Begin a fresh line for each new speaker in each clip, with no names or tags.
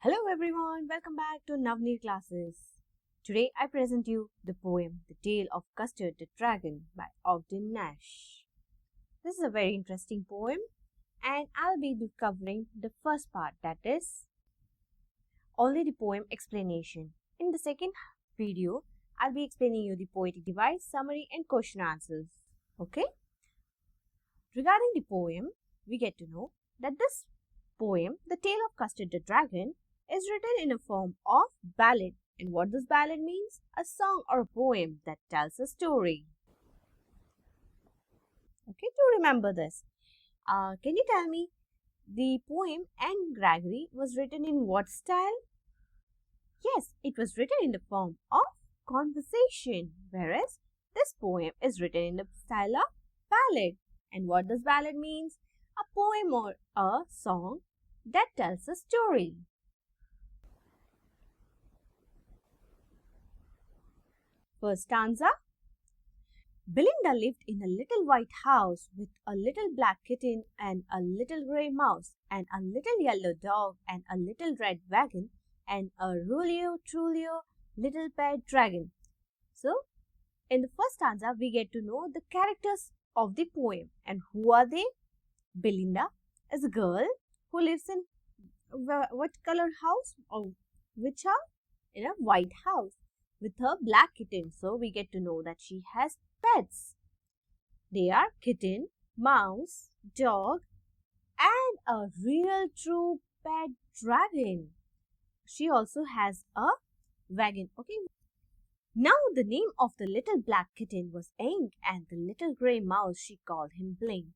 Hello everyone, welcome back to NavaNir classes. Today I present you the poem The Tale of Custard the Dragon by Ogden Nash. This is a very interesting poem and I'll be covering the first part, that is only the poem explanation. In the second video, I'll be explaining you the poetic device, summary and question answers. Okay? Regarding the poem, we get to know that this poem, The Tale of Custard the Dragon, is written in a form of ballad. And what this ballad means? A song or a poem that tells a story. Okay, to remember this, can you tell me the poem and Gregory was written in what style? Yes, it was written in the form of conversation, whereas this poem is written in the style of ballad. And what does ballad means? A poem or a song that tells a story. First stanza. Belinda lived in a little white house with a little black kitten and a little grey mouse and a little yellow dog and a little red wagon and a Trulio little pet dragon. So, in the first stanza, we get to know the characters of the poem. And who are they? Belinda is a girl who lives in what color house? Or which house? In a white house with her black kitten. So we get to know that she has pets. They are kitten, mouse, dog and a real true pet dragon. She also has a wagon. Okay. Now the name of the little black kitten was Ink and the little grey mouse she called him Blink.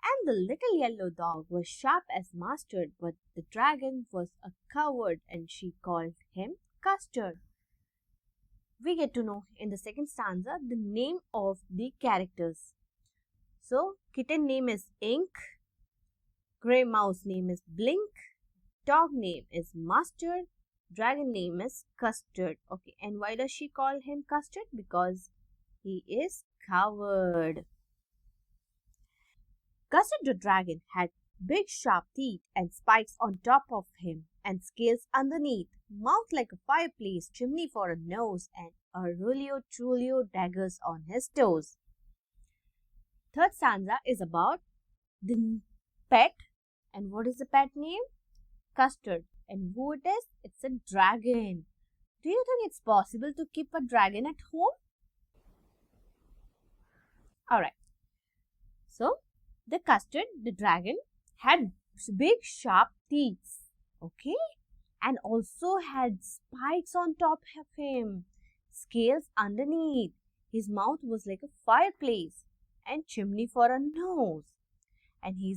And the little yellow dog was sharp as mustard, but the dragon was a coward and she called him Custard. We get to know in the second stanza the name of the characters. So, kitten name is Ink, grey mouse name is Blink, dog name is Mustard, dragon name is Custard. Okay, and why does she call him Custard? Because he is coward. Custard the dragon had big sharp teeth and spikes on top of him and scales underneath, mouth like a fireplace, chimney for a nose and a Trulio daggers on his toes. Third stanza is about the pet. And what is the pet name? Custard. And who it is? It's a dragon. Do you think it's possible to keep a dragon at home? Alright. So, the Custard, the dragon, had big sharp teeth. Okay? And also had spikes on top of him, scales underneath. His mouth was like a fireplace and chimney for a nose. And he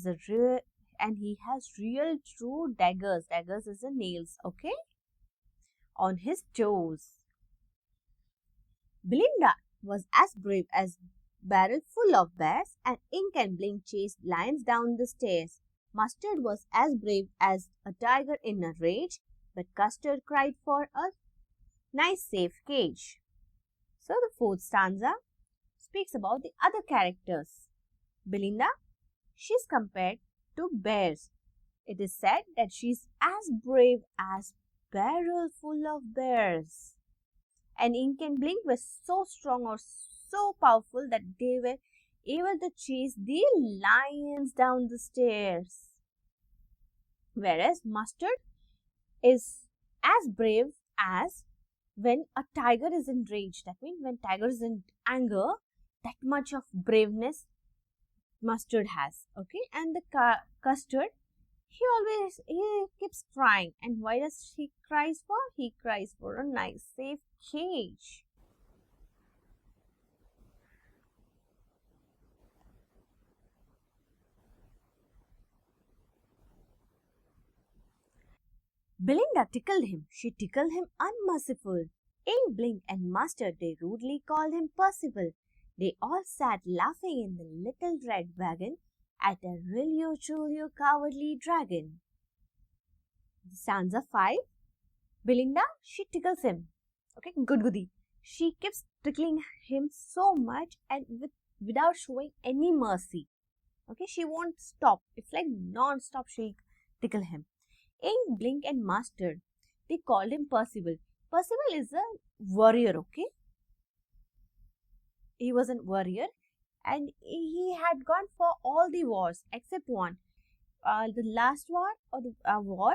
has real true daggers. Daggers is the nails, okay? On his toes. Belinda was as brave as barrel full of bears, and Ink and Blink chased lions down the stairs. Mustard was as brave as a tiger in a rage, but Custard cried for a nice safe cage. So the fourth stanza speaks about the other characters. Belinda, she's compared to bears. It is said that she's as brave as barrel full of bears. And Ink and Blink were so strong or so powerful that they were able to chase the lions down the stairs. Whereas Mustard is as brave as when a tiger is enraged. That means when tiger is in anger, that much of braveness Mustard has. Okay, and the Custard, he keeps crying. And why does he cries for? He cries for a nice safe cage. Belinda tickled him. She tickled him unmerciful. Ink, Blink and Mustard, they rudely called him Percival. They all sat laughing in the little red wagon at a Trulio cowardly dragon. Stanza 5. Belinda, she tickles him. Okay, good goody. She keeps tickling him so much and without showing any mercy. Okay, she won't stop. It's like non-stop she'll tickle him. Ink, Blink and Mustard, They called him Percival. Percival is a warrior, okay? He was a warrior and he had gone for all the wars except one. The last war or the war,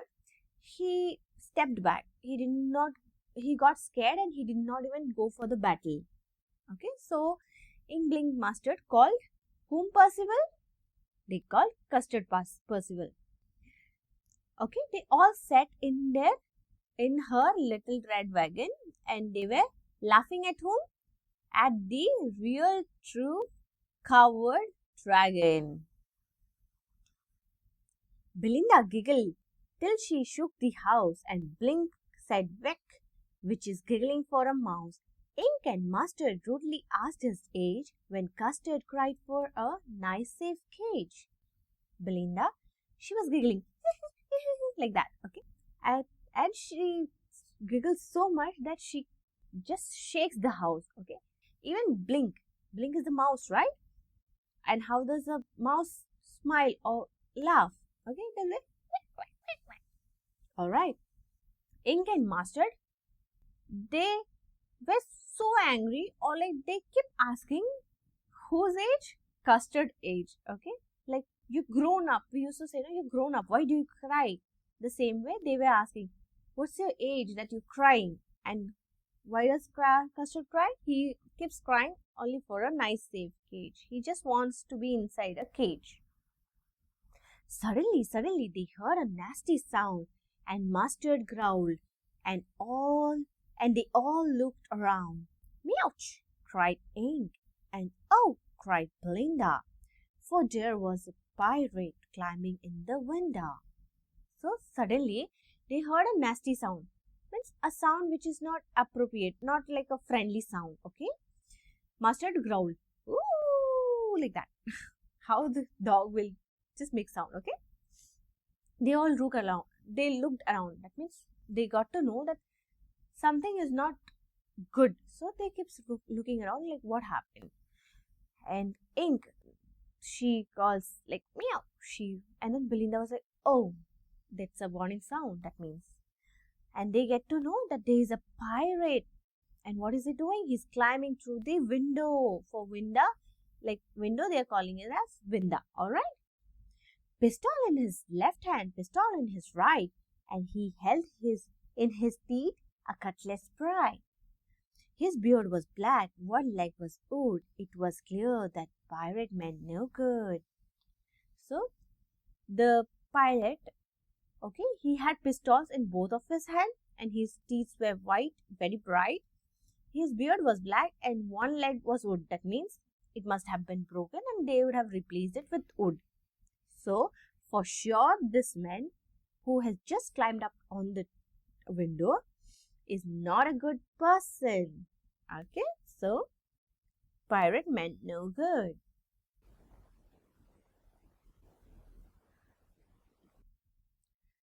he stepped back. He got scared and he did not even go for the battle. Okay, so Ink Blink Mustard called whom Percival? They called Custard Percival. Okay, they all sat in her little red wagon and they were laughing at whom? At the real true coward dragon. Belinda giggled till she shook the house and Blink said "Weck," which is giggling for a mouse. Ink and Mustard rudely asked his age when Custard cried for a nice safe cage. Belinda, she was giggling like that, okay? And she giggles so much that she just shakes the house, okay? Even Blink is the mouse, right? And how does a mouse smile or laugh? Okay, then all right. Ink and Mustard, they were so angry, or like they keep asking whose age? Custard age, okay? Like, you grown up. We used to say, no, you grown up. Why do you cry? The same way they were asking, what's your age that you're crying? And why does Custard cry? He keeps crying only for a nice safe cage. He just wants to be inside a cage. Suddenly, they heard a nasty sound and Mustard growled and they all looked around. Meouch! Cried Ink and oh! Cried Belinda, for there was a pirate climbing in the window. So suddenly they heard a nasty sound. Means a sound which is not appropriate, not like a friendly sound, okay? Mustard growled, ooh, like that. How the dog will just make sound, okay? They all looked around. That means they got to know that something is not good. So they kept looking around like what happened. And Ink, she calls like meow. And then Belinda was like, oh, that's a warning sound. That means. And they get to know that there is a pirate. And what is he doing? He's climbing through the window. For window, like window, they are calling it as window. Alright? Pistol in his left hand, pistol in his right. And he held in his teeth a cutlass spry. His beard was black, one leg was wood. It was clear that pirate meant no good. So, the pirate, okay, he had pistols in both of his hands and his teeth were white, very bright. His beard was black and one leg was wood. That means it must have been broken and they would have replaced it with wood. So, for sure, this man who has just climbed up on the window is not a good person. Okay, so pirate meant no good.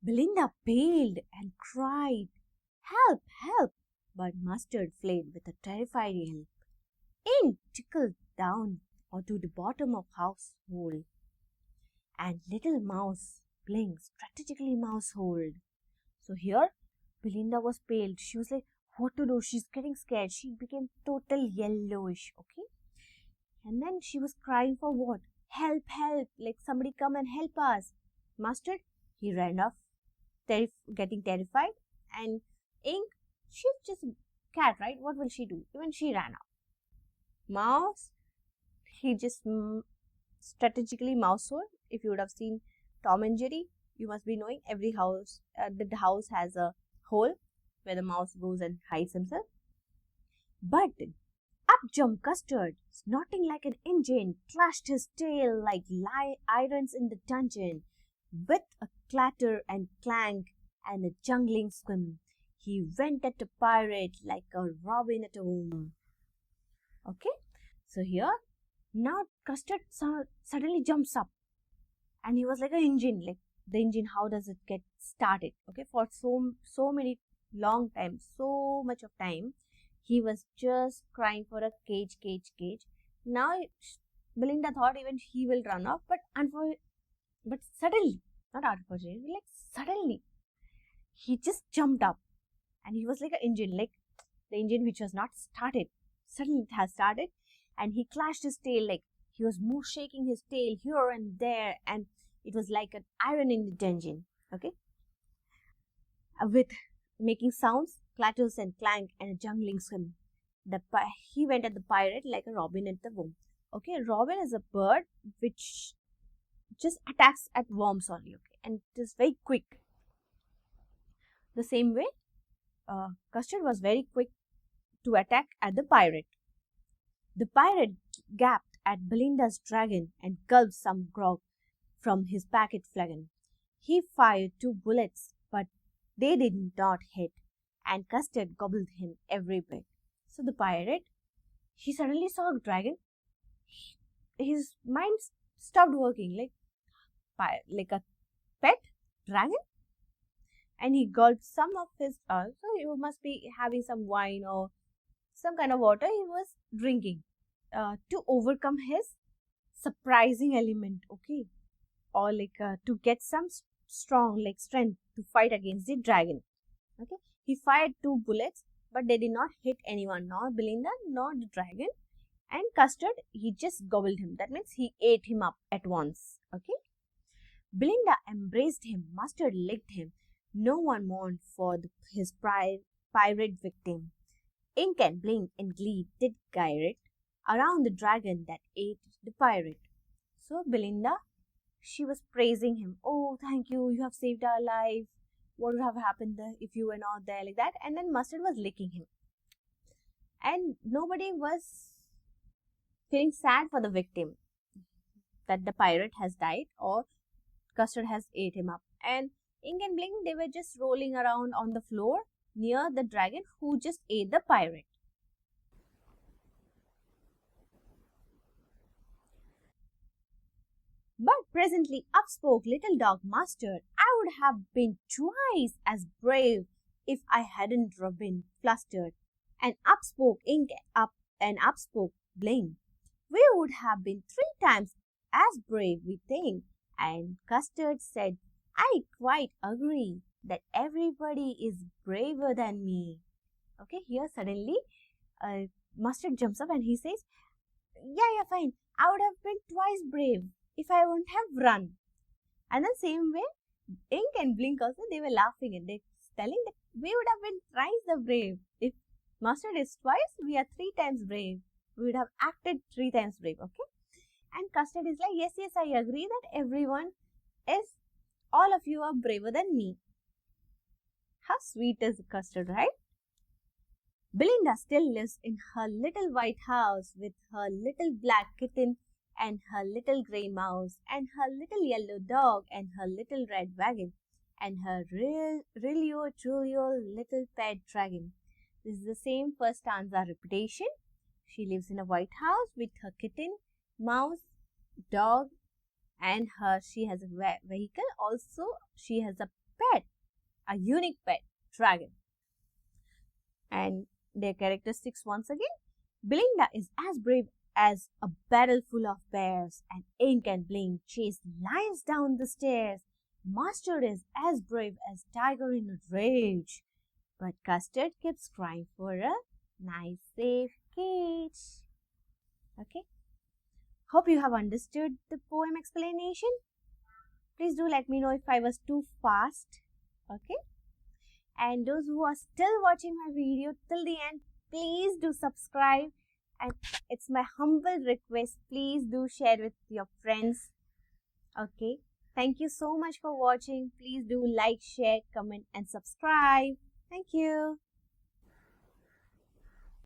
Belinda paled and cried, help, help! But Mustard fled with a terrified yelp. Ink tickled down to the bottom of house hole, and little mouse Blink strategically mouse holed. So here Belinda was pale. She was like, what to do? She's getting scared. She became total yellowish, okay? And then she was crying for what? Help, help, like somebody come and help us. Mustard, he ran off, getting terrified. And Ink, she's just a cat, right? What will she do? Even she ran off. Mouse, he just strategically mouse hole. If you would have seen Tom and Jerry, you must be knowing every house, the house has a hole where the mouse goes and hides himself. But up jumped Custard, snorting like an engine, clashed his tail like irons in the dungeon. With a clatter and clank and a jungling swim, he went at the pirate like a robin at a womb. Okay, so here, now Custard suddenly jumps up and he was like an engine, like the engine, how does it get started? Okay, for so many long time, so much of time, he was just crying for a cage. Now Belinda thought even he will run off, but suddenly, not unfortunately, like suddenly, he just jumped up and he was like an engine, like the engine which was not started. Suddenly it has started, and he clashed his tail, like he was more shaking his tail here and there, and it was like an iron in the engine. Okay, with making sounds, clatters and clank, and a jungling swim. He went at the pirate like a robin at the worm. Okay, robin is a bird which just attacks at worms only. Okay, and it is very quick. The same way, Custard was very quick to attack at the pirate. The pirate gaped at Belinda's dragon and gulped some grog from his packet flagon. He fired 2 bullets, but they did not hit, and Custard gobbled him every bit. So the pirate, he suddenly saw a dragon. His mind stopped working, like a pet dragon, and he gulped some of his. So he must be having some wine or some kind of water he was drinking to overcome his surprising element. Okay, or to get some strong strength to fight against the dragon. Okay, he fired 2 bullets, but they did not hit anyone, nor Belinda nor the dragon. And Custard, he just gobbled him. That means he ate him up at once. Okay, Belinda embraced him. Mustard licked him. No one mourned for his pirate victim. Ink and Blink in glee did gyrate around the dragon that ate the pirate. So Belinda, she was praising him. Oh, thank you, you have saved our life. What would have happened if you were not there, like that? And then Mustard was licking him. And nobody was feeling sad for the victim that the pirate has died or Custard has ate him up. And Ink and Blink, they were just rolling around on the floor near the dragon who just ate the pirate. But presently up spoke little dog Mustard. I would have been twice as brave if I hadn't been flustered. And up spoke Ink and up spoke Blink. We would have been 3 times as brave, we think. And Custard said, I quite agree that everybody is braver than me. Okay, here suddenly Mustard jumps up and he says, yeah, fine. I would have been twice brave if I wouldn't have run. And the same way, Ink and Blink also, they were laughing and they telling that we would have been thrice the brave. If Mustard is twice, we are 3 times brave. We would have acted 3 times brave. Okay. And Custard is like, yes, I agree that everyone is, all of you are braver than me. How sweet is Custard, right? Belinda still lives in her little white house with her little black kitten and her little grey mouse and her little yellow dog and her little red wagon and her really little pet dragon. This is the same first stanza repetition. She lives in a white house with her kitten, mouse, dog, and she has a vehicle. Also, she has a pet, a unique pet, dragon. And their characteristics once again. Belinda is as brave as a barrel full of bears, and Ink and Blink chase lions down the stairs. Mustard is as brave as tiger in a rage, but Custard keeps crying for a nice safe cage. Okay. Hope you have understood the poem explanation. Please do let me know if I was too fast. Okay. And those who are still watching my video till the end, please do subscribe. And it's my humble request, please do share with your friends. Okay. Thank you so much for watching. Please do like, share, comment and subscribe. Thank you.